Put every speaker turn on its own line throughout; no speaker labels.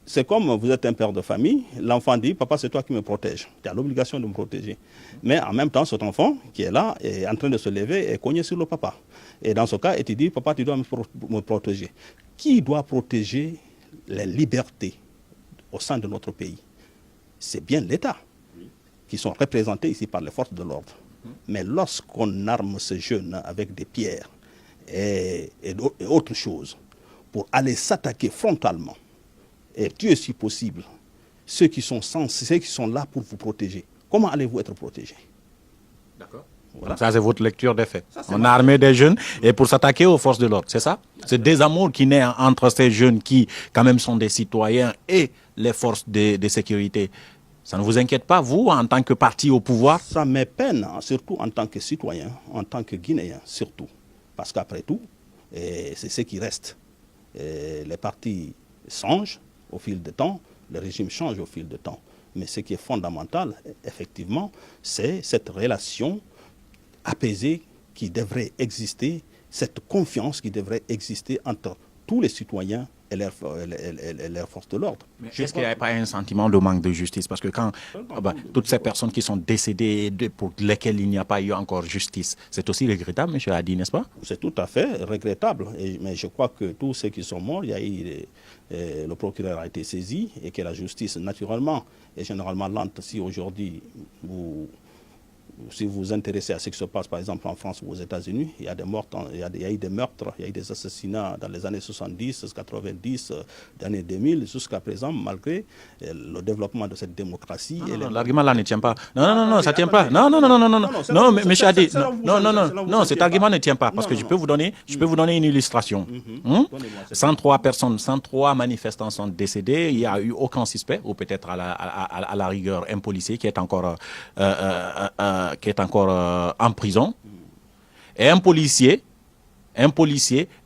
c'est comme vous êtes un père de famille, l'enfant dit, papa, c'est toi qui me protèges. Tu as l'obligation de me protéger. Mais en même temps, cet enfant qui est là, est en train de se lever et cogner sur le papa. Et dans ce cas, il te dit, papa, tu dois me protéger. Qui doit protéger les libertés au sein de notre pays? C'est bien l'État, qui sont représentés ici par les forces de l'ordre. Mais lorsqu'on arme ces jeunes avec des pierres et autre chose, pour aller s'attaquer frontalement, et tuer si possible ceux qui sont là pour vous protéger, comment allez-vous être protégé?
D'accord. Voilà. Ça, c'est votre lecture des faits. On a armé des jeunes et pour s'attaquer aux forces de l'ordre, c'est ça? C'est des amours qui naissent entre ces jeunes qui, quand même, sont des citoyens et les forces de sécurité. Ça ne vous inquiète pas, vous, en tant que parti au pouvoir?
Ça me peine, surtout en tant que citoyen, en tant que Guinéen, surtout. Parce qu'après tout, c'est ce qui reste. Les partis changent au fil du temps, le régime change au fil du temps. Mais ce qui est fondamental, effectivement, c'est cette relation apaisée qui devrait exister, cette confiance qui devrait exister entre tous les citoyens et leurs forces de l'ordre.
Est-ce qu'il n'y a pas un sentiment de manque de justice? Parce que quand toutes ces personnes qui sont décédées, pour lesquelles il n'y a pas eu encore justice, c'est aussi regrettable, M. Hadi, n'est-ce pas?
C'est tout à fait regrettable. Mais je crois que tous ceux qui sont morts, le procureur a été saisi et que la justice, naturellement, est généralement lente. Si aujourd'hui, si vous vous intéressez à ce qui se passe, par exemple, en France ou aux États-Unis, il y a des meurtres, il y a eu des meurtres, il y a eu des assassinats dans les années 70, 90, les années 2000, jusqu'à présent, malgré le développement de cette démocratie.
L'argument là ne tient pas. Non, ça ne tient pas. Non, mais M. Hadi, non, cet argument ne tient pas, parce que je peux vous donner une illustration. 103 personnes, 103 manifestants sont décédés, il n'y a eu aucun suspect, ou peut-être à la rigueur un policier qui est encore en prison. Et un policier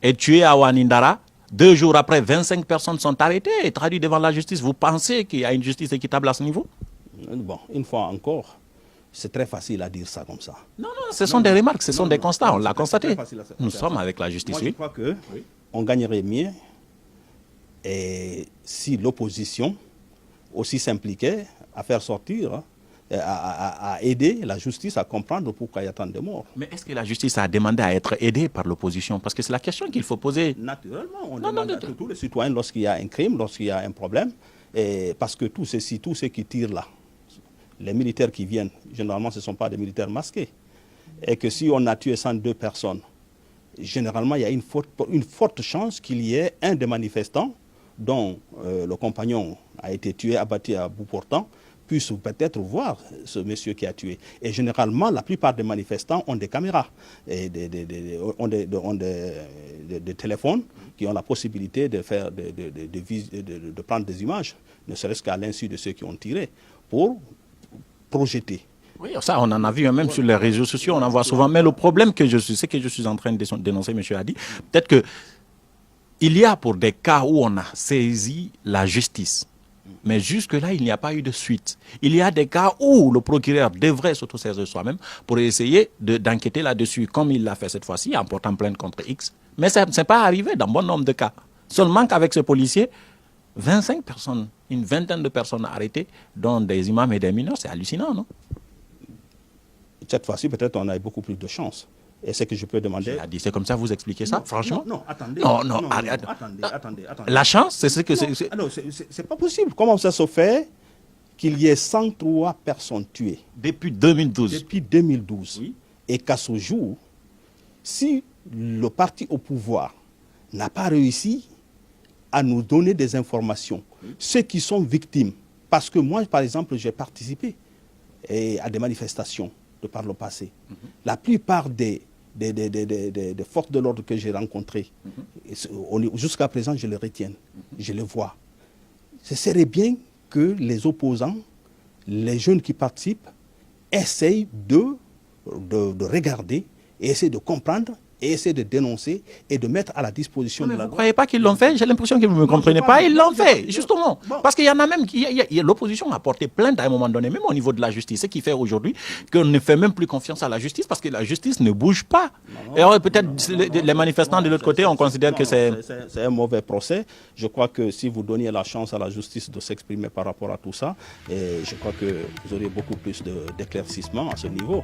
est tué à Wanindara. 2 jours après, 25 personnes sont arrêtées et traduites devant la justice. Vous pensez qu'il y a une justice équitable à ce niveau?
Bon, une fois encore, c'est très facile à dire ça comme ça.
Non, ce sont des remarques, ce sont des constats, on l'a constaté. Nous sommes avec la justice.
Moi, je crois qu'on gagnerait mieux et si l'opposition aussi s'impliquait à faire sortir, à aider la justice à comprendre pourquoi il y a tant de morts.
Mais est-ce que la justice a demandé à être aidée par l'opposition? Parce que c'est la question qu'il faut poser.
Naturellement, on demande à tous les citoyens lorsqu'il y a un crime, lorsqu'il y a un problème, et parce que tous ceux qui tirent là, les militaires qui viennent, généralement ce ne sont pas des militaires masqués. Et que si on a tué 102 personnes, généralement il y a une forte chance qu'il y ait un des manifestants dont le compagnon a été tué, abattu à bout portant, puisse peut-être voir ce monsieur qui a tué. Et généralement, la plupart des manifestants ont des caméras, et ont des téléphones qui ont la possibilité de prendre des images, ne serait-ce qu'à l'insu de ceux qui ont tiré, pour projeter.
Oui, ça, on en a vu même sur les réseaux sociaux, on en voit souvent. Mais le problème que je suis en train de dénoncer, M. Hadi, peut-être que il y a pour des cas où on a saisi la justice, mais jusque-là, il n'y a pas eu de suite. Il y a des cas où le procureur devrait s'autosaisir soi-même pour essayer d'enquêter là-dessus, comme il l'a fait cette fois-ci, en portant plainte contre X. Mais ça n'est pas arrivé dans bon nombre de cas. Seulement qu'avec ce policier, 25 personnes, une vingtaine de personnes arrêtées, dont des imams et des mineurs, c'est hallucinant, non?
Cette fois-ci, peut-être on a eu beaucoup plus de chance. Et ce que je peux demander...
C'est comme ça vous expliquez ça, franchement?
Non, attendez. Attendez.
La chance, c'est ce que c'est...
Alors, c'est pas possible. Comment ça se fait qu'il y ait 103 personnes tuées?
Depuis 2012.
Depuis 2012.
Oui.
Et qu'à ce jour, si le parti au pouvoir n'a pas réussi à nous donner des informations, ceux qui sont victimes, parce que moi, par exemple, j'ai participé à des manifestations de par le passé. La plupart des forces de l'ordre que j'ai rencontrées, jusqu'à présent, je les retiens, je les vois. Ce serait bien que les opposants, les jeunes qui participent, essayent de regarder et essayer de comprendre et essayer de dénoncer et de mettre à la disposition de la loi.
Vous ne croyez pas qu'ils l'ont fait? J'ai l'impression que vous ne me comprenez pas. Ils l'ont fait, justement. Parce qu'il y en a même l'opposition a porté plainte à un moment donné, même au niveau de la justice. Ce qui fait aujourd'hui qu'on ne fait même plus confiance à la justice parce que la justice ne bouge pas. Et peut-être les manifestants de l'autre côté, on considère que c'est
un mauvais procès. Je crois que si vous donniez la chance à la justice de s'exprimer par rapport à tout ça, je crois que vous aurez beaucoup plus d'éclaircissement à ce niveau.